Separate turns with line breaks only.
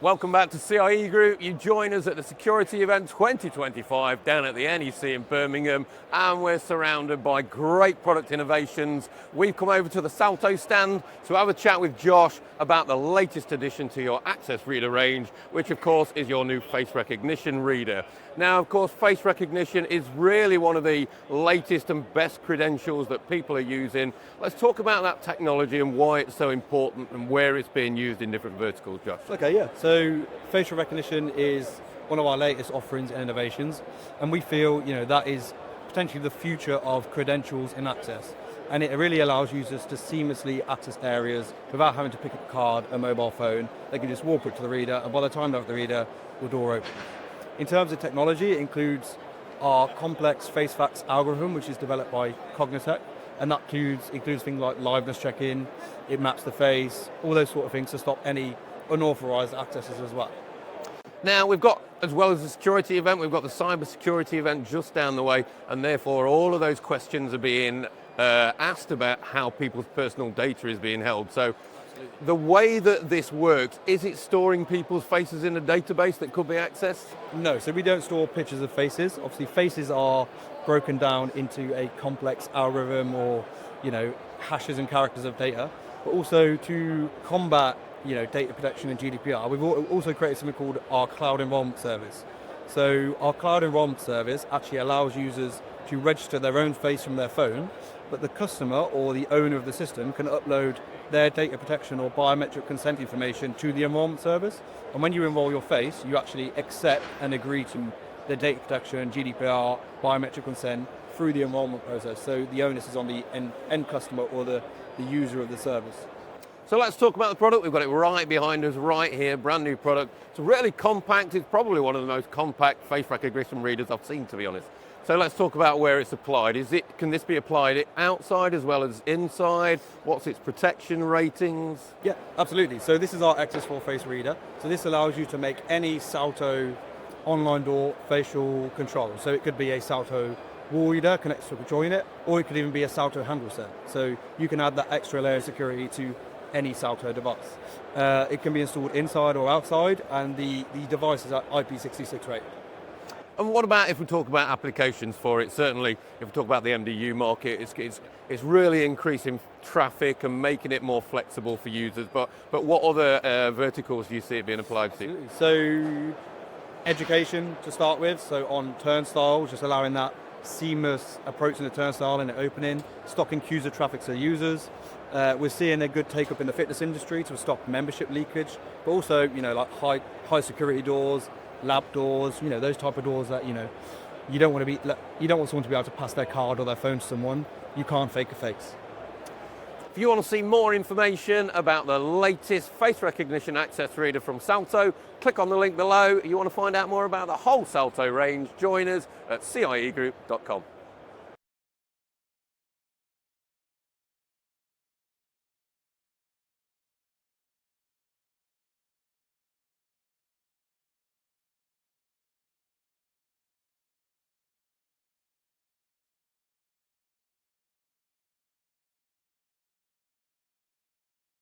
Welcome back to CIE Group. You join us at the Security Event 2025 down at the NEC in Birmingham, and we're surrounded by great product innovations. We've come over to the Salto stand to have a chat with Josh about the latest addition to your Access reader range, which of course is your new face recognition reader. Now, of course, face recognition is really one of the latest and best credentials that people are using. Let's talk about that technology and why it's so important and where it's being used in different verticals, Josh.
Okay, yeah. So facial recognition is one of our latest offerings and innovations, and we feel that is potentially the future of credentials in Access. And it really allows users to seamlessly access areas without having to pick up a card, a mobile phone. They can just walk up to the reader, and by the time they're at the reader, the door opens. In terms of technology, it includes our complex FACE algorithm, which is developed by Cognitech, and that includes things like liveness check-in, it maps the face, all those sort of things to stop any unauthorized accesses as well.
Now, we've got, as well as the security event, we've got the cyber security event just down the way, and therefore all of those questions are being asked about how people's personal data is being held. So the way that this works, is it storing people's faces in a database that could be accessed?
No, so we don't store pictures of faces. Obviously, faces are broken down into a complex algorithm or, hashes and characters of data. But also to combat, data protection and GDPR, we've also created something called our Cloud Enrolment Service. So our Cloud Enrolment Service actually allows users to register their own face from their phone, but the customer or the owner of the system can upload their data protection or biometric consent information to the enrolment service. And when you enroll your face, you actually accept and agree to the data protection, GDPR, biometric consent through the enrollment process. So the onus is on the end customer or the user of the service.
So let's talk about the product. We've got it right behind us, right here, brand new product. It's really compact. It's probably one of the most compact face recognition readers I've seen, to be honest. So let's talk about where it's applied. Can this be applied outside as well as inside? What's its protection ratings?
Yeah, absolutely. So this is our XS4-FACE reader. So this allows you to make any Salto online door facial control. So it could be a Salto wall reader connected to a control unit, or it could even be a Salto handle set. So you can add that extra layer of security to any Salto device. It can be installed inside or outside, and the device is at IP66 rated.
And what about if we talk about applications for it? Certainly, if we talk about the MDU market, it's really increasing traffic and making it more flexible for users. But what other verticals do you see it being applied to?
Absolutely. So education to start with, so on turnstiles, just allowing that seamless approach to the turnstile and the opening, stocking queues of traffic to users. We're seeing a good take up in the fitness industry to stop membership leakage, but also, like high security doors, lab doors, those type of doors that, you don't want someone to be able to pass their card or their phone to someone. You can't fake a face.
If you want to see more information about the latest face recognition access reader from Salto, click on the link below. You want to find out more about the whole Salto range, join us at ciegroup.com.